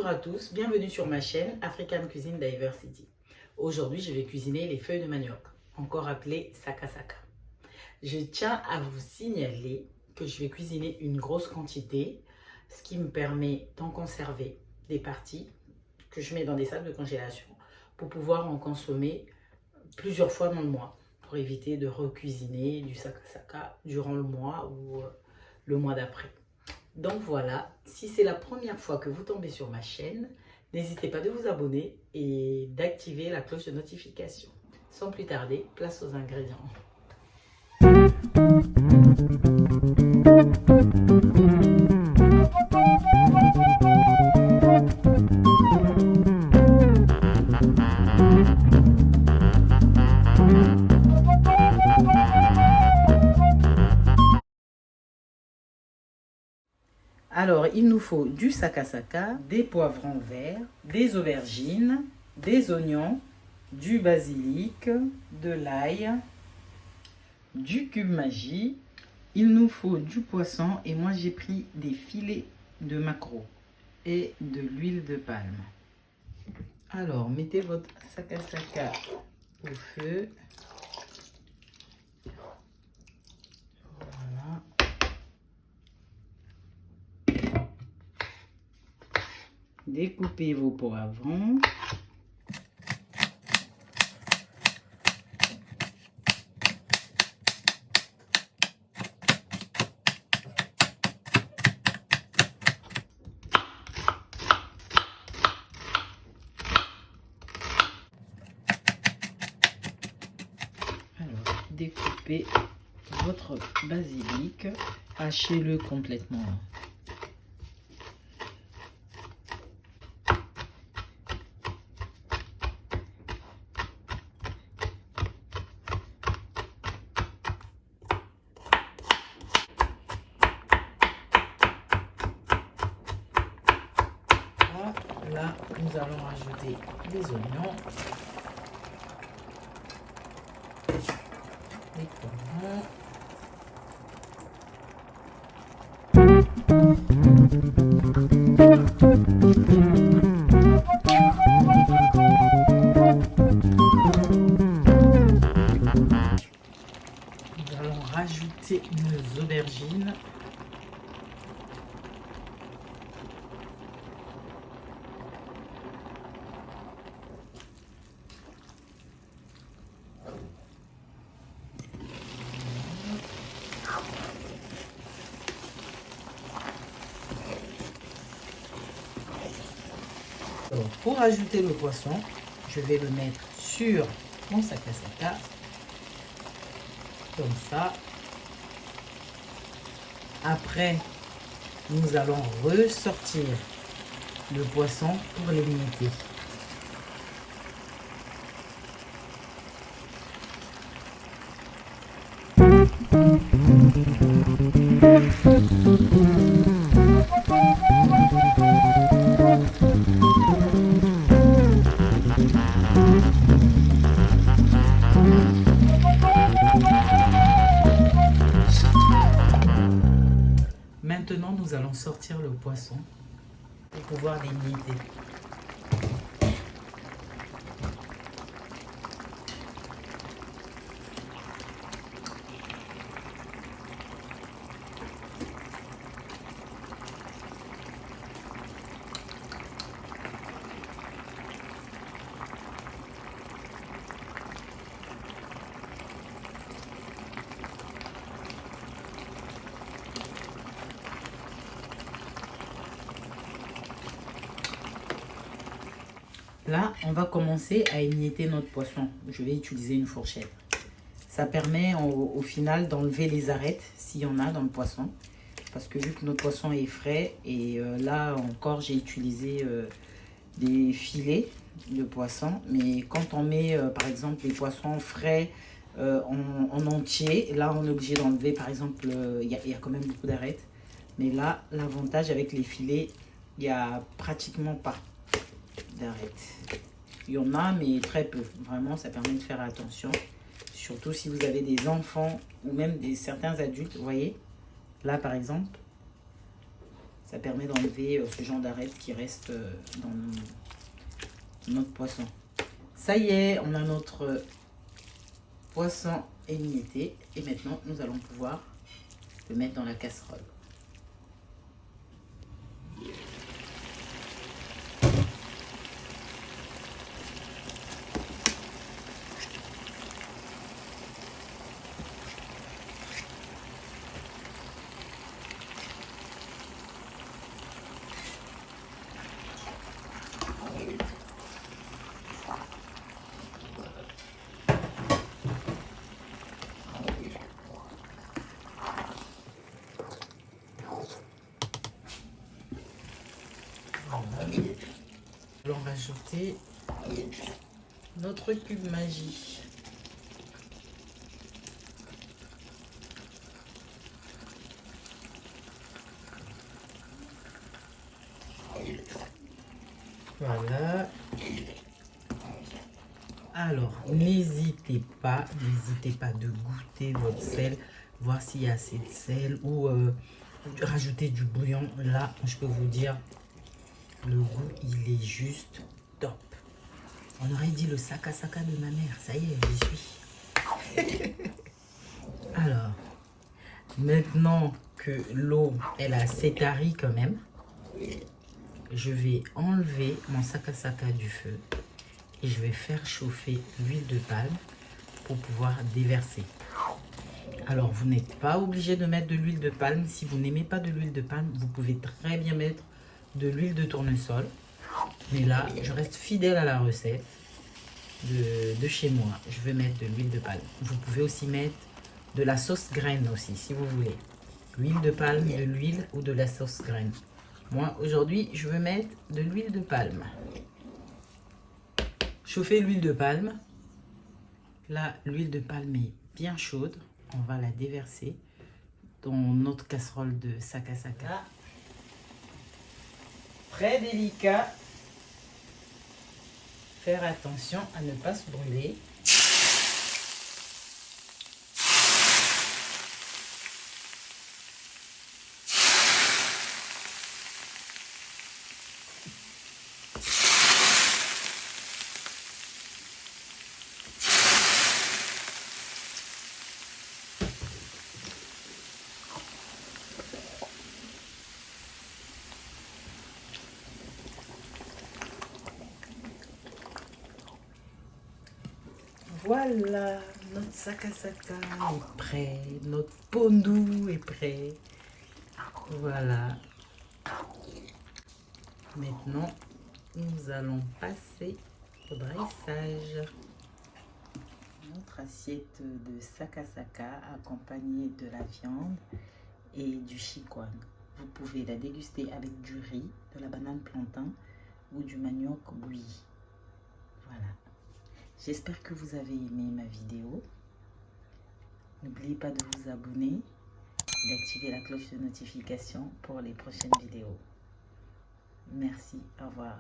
Bonjour à tous, bienvenue sur ma chaîne African Cuisine Diversity. Aujourd'hui, je vais cuisiner les feuilles de manioc, encore appelées saka saka. Je tiens à vous signaler que je vais cuisiner une grosse quantité, ce qui me permet d'en conserver des parties que je mets dans des sacs de congélation pour pouvoir en consommer plusieurs fois dans le mois, pour éviter de recuisiner du saka saka durant le mois ou le mois d'après. Donc voilà, si c'est la première fois que vous tombez sur ma chaîne, n'hésitez pas de vous abonner et d'activer la cloche de notification. Sans plus tarder, place aux ingrédients. Alors, il nous faut du saka saka, des poivrons verts, des aubergines, des oignons, du basilic, de l'ail, du cube magie. Il nous faut du poisson et moi j'ai pris des filets de maquereau et de l'huile de palme. Alors, mettez votre saka saka au feu. Voilà. Découpez vos poivrons. Alors, découpez votre basilic, hachez-le complètement. Là, nous allons rajouter les oignons, les poivrons, nous allons rajouter nos aubergines. Alors, pour ajouter le poisson, je vais le mettre sur mon saka saka, comme ça. Après, nous allons ressortir le poisson pour l'émietter. Maintenant, nous allons sortir le poisson pour pouvoir l'émietter. Là, on va commencer à émietter notre poisson. Je vais utiliser une fourchette. Ça permet au final d'enlever les arêtes s'il y en a dans le poisson. Parce que vu que notre poisson est frais, et là encore j'ai utilisé des filets de poisson. Mais quand on met par exemple les poissons frais en entier, là on est obligé d'enlever par exemple, il y a quand même beaucoup d'arêtes. Mais là, l'avantage avec les filets, il n'y a pratiquement pas d'arêtes. Il y en a, mais très peu. Vraiment, ça permet de faire attention. Surtout si vous avez des enfants ou même certains adultes. Vous voyez, là par exemple, Ça permet d'enlever ce genre d'arête qui reste dans notre poisson. Ça y est, on a notre poisson émietté. Et maintenant, nous allons pouvoir le mettre dans la casserole. Allons rajouter notre cube magie. Voilà. Alors, n'hésitez pas de goûter votre sel, voir s'il y a assez de sel ou rajouter du bouillon. Là, je peux vous dire, le goût, il est juste top. On aurait dit le saka de ma mère. Ça y est, j'y suis. Alors, maintenant que l'eau, elle a assez tarie quand même, je vais enlever mon saka du feu et je vais faire chauffer l'huile de palme pour pouvoir déverser. Alors, vous n'êtes pas obligé de mettre de l'huile de palme. Si vous n'aimez pas de l'huile de palme, vous pouvez très bien mettre de l'huile de tournesol. Mais là, je reste fidèle à la recette de chez moi. Je vais mettre de l'huile de palme. Vous pouvez aussi mettre de la sauce graine aussi, si vous voulez. L'huile de palme, de l'huile ou de la sauce graine. Moi, aujourd'hui, je vais mettre de l'huile de palme. Chauffez l'huile de palme. Là, l'huile de palme est bien chaude. On va la déverser dans notre casserole de saka. Très délicat. Faire attention à ne pas se brûler. Voilà, notre saka est prêt, notre pondu est prêt. Voilà. Maintenant, nous allons passer au dressage. Notre assiette de saka accompagnée de la viande et du chikwang. Vous pouvez la déguster avec du riz, de la banane plantain ou du manioc bouilli. Voilà. J'espère que vous avez aimé ma vidéo. N'oubliez pas de vous abonner, d'activer la cloche de notification pour les prochaines vidéos. Merci, au revoir.